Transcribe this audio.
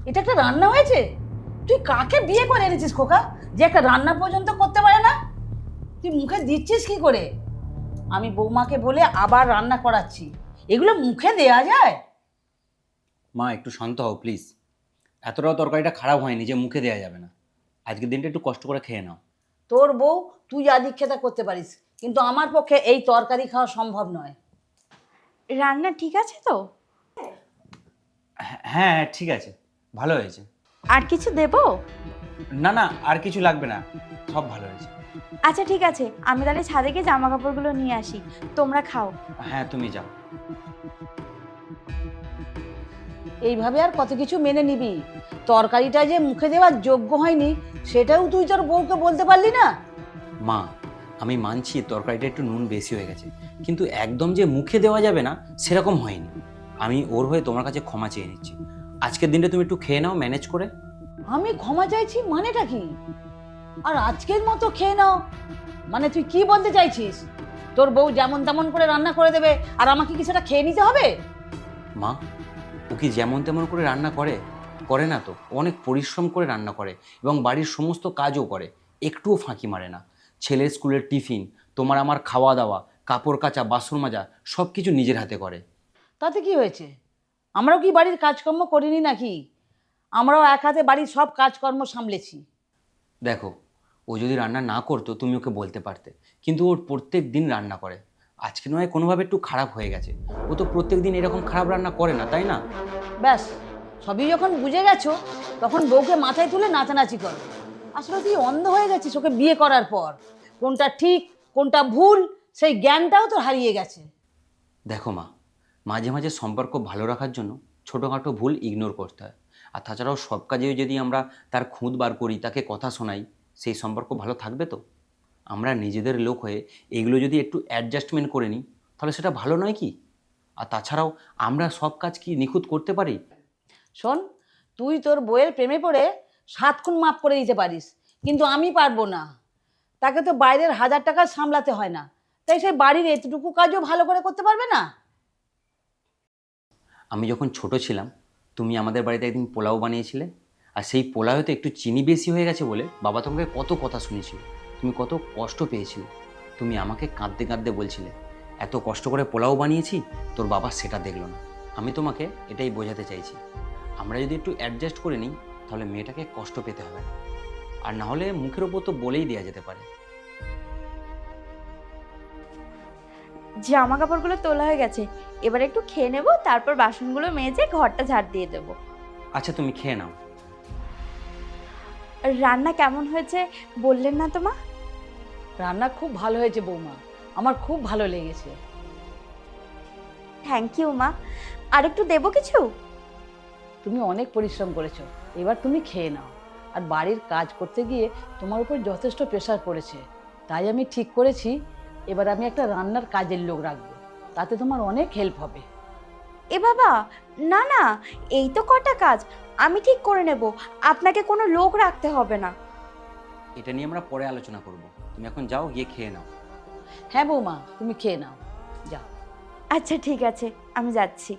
এটা একটা রান্না হয়েছে? তুই কাকে বিয়ে করে এনেছিস খোকা, যে একটা রান্না পর্যন্ত করতে পারে না? তুই মুখে দিচ্ছিস কি করে? আমি বৌমাকে বলে আবার রান্না করাচ্ছি। এগুলো মুখে দেয়া যায়? মা একটু শান্ত হও প্লিজ। এতটাও তরকারিটা খারাপ হয়নি যে মুখে দেওয়া যাবে না। আজকের দিনটা একটু কষ্ট করে খেয়ে নাও। তোর বউ তুই যা দীক্ষেতা করতে পারিস, কিন্তু আমার পক্ষে এই তরকারি খাওয়া সম্ভব নয়। রান্না ঠিক আছে তো? হ্যাঁ ঠিক আছে, ভালো হয়েছে। আর কিছু দেবো? না না, আর কিছু লাগবে না, সব ভালো হয়েছে। আচ্ছা ঠিক আছে, আমি তাহলে ছাদে গিয়ে জামা কাপড়গুলো নিয়ে আসি, তোমরা খাও। হ্যাঁ তুমি যাও। এইভাবে আর কত কিছু মেনে নিবি? তরকারিটা যে মুখে দেওয়ার যোগ্য হয়নি, সেটাও তুই তোর বউকে বলতে পারলি না? মা আমি মানছি তরকারিটা একটু নুন বেশি হয়ে গেছে, কিন্তু একদম যে মুখে দেওয়া যাবে না সেরকম হয়নি। আমি ওর হয়ে তোমার কাছে ক্ষমা চেয়ে নিচ্ছি। আজকের দিনটা তুমি একটু খেয়ে নাও ম্যানেজ করে। আমি ক্ষমা চাইছি মানেটা কি? আর আজকের মতো খেয়ে নাও মানে তুই কি বলতে চাইছিস? তোর বউ যেমন তেমন করে রান্না করে দেবে আর আমাকে কি সেটা খেয়ে নিতে হবে? মা ও কি যেমন তেমন করে রান্না করে? করে না তো, অনেক পরিশ্রম করে রান্না করে এবং বাড়ির সমস্ত কাজও করে, একটুও ফাঁকি মারে না। ছেলের স্কুলের টিফিন, তোমার আমার খাওয়া দাওয়া, কাপড় কাচা, বাসন মাজা সব কিছু নিজের হাতে করে। তাতে কি হয়েছে? আমরাও কি বাড়ির কাজকর্ম করিনি নাকি? আমরাও এক হাতে বাড়ির সব কাজকর্ম সামলেছি। দেখো, ও যদি রান্না না করতো তুমি ওকে বলতে পারতে, কিন্তু ওর প্রত্যেক দিন রান্না করে। আজকে নয় কোনোভাবে একটু খারাপ হয়ে গেছে, ও তো প্রত্যেক দিন এরকম খারাপ রান্না করে না, তাই না? ব্যাস, সবই যখন বুঝে গেছো তখন বউকে মাথায় তুলে নাচানাচি করো। আসলে তুই অন্ধ হয়ে গেছিস ওকে বিয়ে করার পর। কোনটা ঠিক কোনটা ভুল সেই জ্ঞানটাও তোর হারিয়ে গেছে। দেখো মা, মাঝে মাঝে সম্পর্ক ভালো রাখার জন্য ছোটোখাটো ভুল ইগনোর করতে হয়। আর তাছাড়াও সব কাজেই যদি আমরা তার খুঁত বার করি, তাকে কথা শোনাই, সেই সম্পর্ক ভালো থাকবে তো? আমরা নিজেদের লোক হয়ে এগুলো যদি একটু অ্যাডজাস্টমেন্ট করে নিই, তাহলে সেটা ভালো নয় কি? আর তাছাড়াও আমরা সব কাজ কি নিখুঁত করতে পারি? শোন, তুই তোর বউয়ের প্রেমে পড়ে 7 খুন মাফ করে দিতে পারিস, কিন্তু আমি পারবো না। তাকে তো বাইরের 1000 টাকা সামলাতে হয় না, তাই সেই বাড়ির এতটুকু কাজও ভালো করে করতে পারবে না? আমি যখন ছোট ছিলাম, তুমি আমাদের বাড়িতে একদিন পোলাও বানিয়েছিলে, আর সেই পোলাওতে একটু চিনি বেশি হয়ে গেছে বলে বাবা তোমাকে কত কথা শুনেছিল, তুমি কত কষ্ট পেয়েছিলে। তুমি আমাকে কাঁদতে কাঁদতে বলছিলে এত কষ্ট করে পোলাও বানিয়েছি, তোর বাবা সেটা দেখলো না। আমি তোমাকে এটাই বোঝাতে চাইছি, আমরা যদি একটু অ্যাডজাস্ট করে নিই তাহলে মেয়েটাকে কষ্ট পেতে হবে না। আর না হলে মুখের ওপর তো বলেই দেওয়া যেতে পারে। জামা কাপড়গুলো তোলা হয়ে গেছে, এবার একটু খেয়ে নেবো, তারপর বাসনগুলো মেজে ঘরটা ঝাড় দিয়ে দেবো। আচ্ছা তুমি খেয়ে নাও। আর রান্না কেমন হয়েছে বললেন না তো মা? রান্না খুব ভালো হয়েছে বৌমা, আমার খুব ভালো লেগেছে। থ্যাংক ইউ মা। আর একটু দেবো কিছু? তুমি অনেক পরিশ্রম করেছো, এবার তুমি খেয়ে নাও। আর বাড়ির কাজ করতে গিয়ে তোমার উপর যথেষ্ট প্রেশার পড়েছে, তাই আমি ঠিক করেছি এবার আমি একটা রান্নার কাজের লোক রাখবো, তাতে তোমার অনেক হেল্প হবে। এ বাবা, না না, এই তো কটা কাজ আমি ঠিক করে নেব, আপনাকে কোনো লোক রাখতে হবে না। এটা নিয়ে আমরা পরে আলোচনা করব, তুমি এখন যাও, গিয়ে খেয়ে নাও। হ্যাঁ বৌমা, তুমি খেয়ে নাও, যাও। আচ্ছা ঠিক আছে, আমি যাচ্ছি।